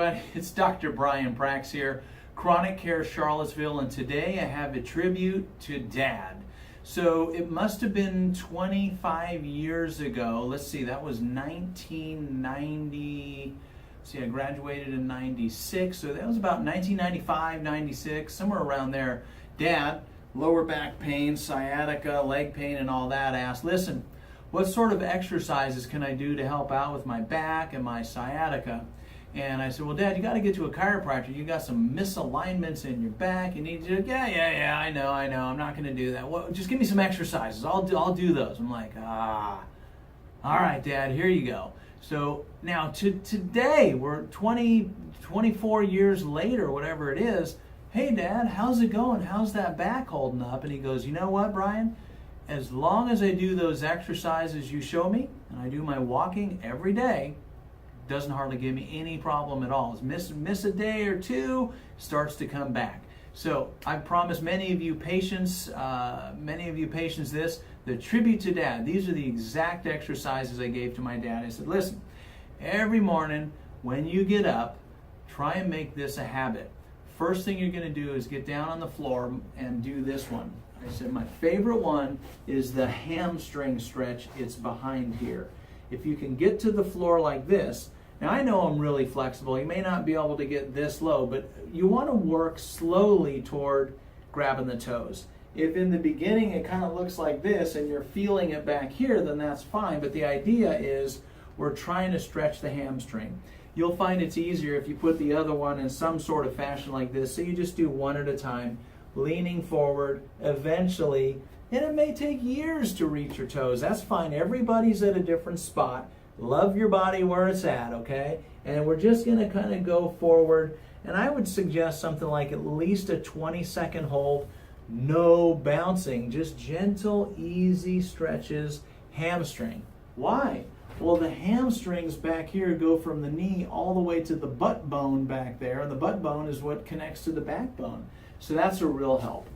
everybody. It's Dr. Brian Prax here, Chronic Care Charlottesville, and today I have a tribute to Dad. So it must have been 25 years ago. Let's see, that was 1990. See, I graduated in 96, so that was about 1995, 96, somewhere around there. Dad, lower back pain, sciatica, leg pain, and all that, asked, listen, what sort of exercises can I do to help out with my back and my sciatica? And I said, well, Dad, you got to get to a chiropractor. You got some misalignments in your back. You need to, yeah, I know. I'm not going to do that. Well, just give me some exercises. I'll do those. I'm like, all right, Dad, here you go. So now today, we're 24 years later, whatever it is. Hey, Dad, how's it going? How's that back holding up? And he goes, you know what, Brian? As long as I do those exercises you show me, and I do my walking every day, doesn't hardly give me any problem at all. Miss a day or two, starts to come back. So I promised many of you patients this, the tribute to Dad. These are the exact exercises I gave to my dad. I said, listen, every morning when you get up, try and make this a habit. First thing you're going to do is get down on the floor and do this one. I said my favorite one is the hamstring stretch. It's behind here. If you can get to the floor like this, now I know I'm really flexible. You may not be able to get this low, but you want to work slowly toward grabbing the toes. If in the beginning it kind of looks like this and you're feeling it back here, then that's fine. But the idea is we're trying to stretch the hamstring. You'll find it's easier if you put the other one in some sort of fashion like this. So you just do one at a time, leaning forward, eventually, and it may take years to reach your toes. That's fine. Everybody's at a different spot. Love your body where it's at, okay? And we're just going to kind of go forward. And I would suggest something like at least a 20-second hold. No bouncing, just gentle, easy stretches. Hamstring. Why? Well, the hamstrings back here go from the knee all the way to the butt bone back there. And the butt bone is what connects to the backbone. So that's a real help.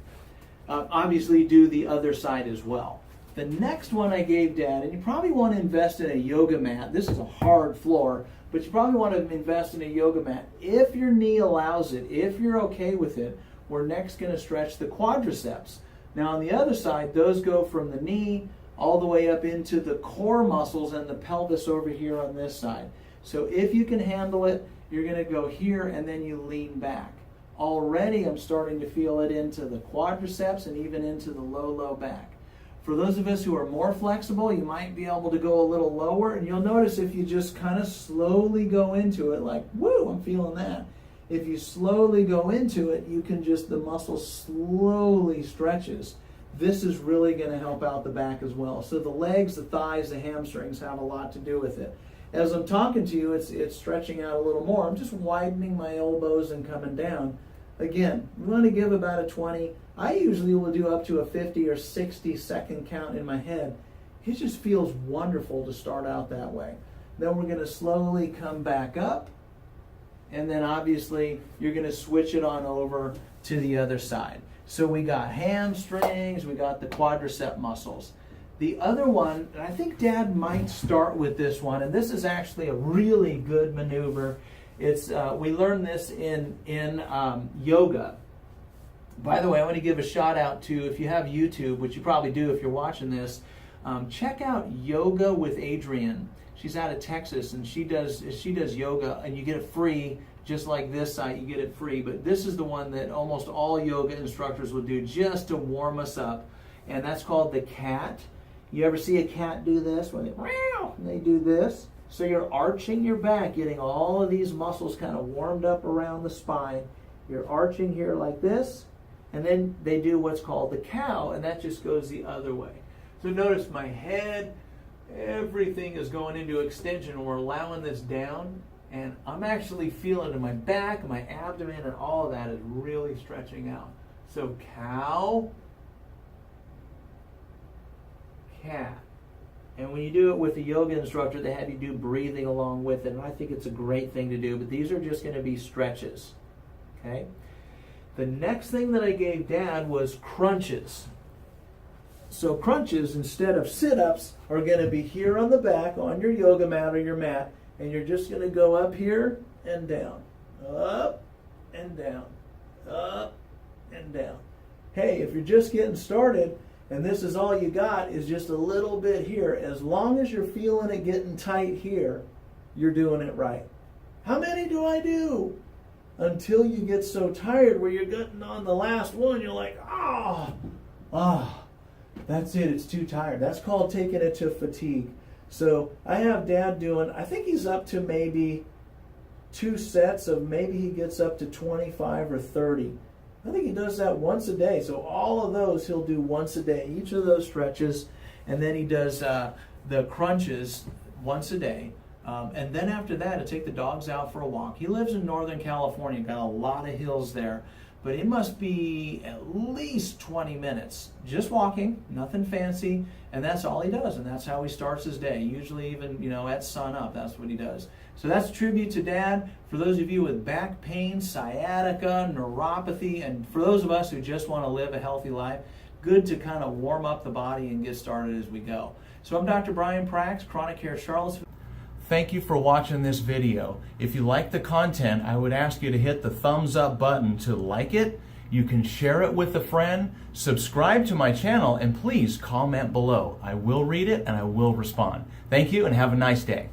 Obviously, do the other side as well. The next one I gave Dad, and you probably want to invest in a yoga mat. This is a hard floor, but you probably want to invest in a yoga mat. If your knee allows it, if you're okay with it, we're next going to stretch the quadriceps. Now on the other side, those go from the knee all the way up into the core muscles and the pelvis over here on this side. So if you can handle it, you're going to go here and then you lean back. Already I'm starting to feel it into the quadriceps and even into the low back. For those of us who are more flexible, you might be able to go a little lower, and you'll notice if you just kind of slowly go into it, like, woo, I'm feeling that. If you slowly go into it, you can just, the muscle slowly stretches. This is really going to help out the back as well. So the legs, the thighs, the hamstrings have a lot to do with it. As I'm talking to you, it's stretching out a little more. I'm just widening my elbows and coming down. Again, we want to give about a 20. I usually will do up to a 50 or 60 second count in my head. It just feels wonderful to start out that way. Then we're going to slowly come back up. And then obviously you're going to switch it on over to the other side. So we got hamstrings, we got the quadricep muscles. The other one, and I think Dad might start with this one, and this is actually a really good maneuver. It's we learned this in yoga. By the way, I want to give a shout out to, if you have YouTube, which you probably do if you're watching this, check out Yoga with Adrienne. She's out of Texas, and she does yoga, and you get it free, just like this site, you get it free. But this is the one that almost all yoga instructors will do just to warm us up, and that's called the cat. You ever see a cat do this? When they do this. So you're arching your back, getting all of these muscles kind of warmed up around the spine. You're arching here like this, and then they do what's called the cow, and that just goes the other way. So notice my head, everything is going into extension, and we're allowing this down, and I'm actually feeling in my back, my abdomen, and all of that is really stretching out. So cow, cat. And when you do it with a yoga instructor, they have you do breathing along with it, and I think it's a great thing to do, but these are just going to be stretches, okay? The next thing that I gave Dad was crunches. So crunches, instead of sit-ups, are going to be here on the back on your yoga mat or your mat, and you're just going to go up here and down. up and down, up and down. Hey, if you're just getting started and this is all you got is just a little bit here, as long as you're feeling it getting tight here, you're doing it right. How many do I do? Until you get so tired where you're getting on the last one, you're like, that's it, it's too tired. That's called taking it to fatigue. So I have Dad doing, I think he's up to maybe 2 sets of, maybe he gets up to 25 or 30. I think he does that once a day. So all of those he'll do once a day, each of those stretches. And then he does the crunches once a day. And then after that, he'll take the dogs out for a walk. He lives in Northern California, got a lot of hills there. But it must be at least 20 minutes just walking, nothing fancy, and that's all he does, and that's how he starts his day. Usually even, at sun up, that's what he does. So that's a tribute to Dad. For those of you with back pain, sciatica, neuropathy, and for those of us who just want to live a healthy life, good to kind of warm up the body and get started as we go. So I'm Dr. Brian Prax, Chronic Care Charlottesville. Thank you for watching this video. If you like the content, I would ask you to hit the thumbs up button to like it. You can share it with a friend, subscribe to my channel, and please comment below. I will read it and I will respond. Thank you and have a nice day.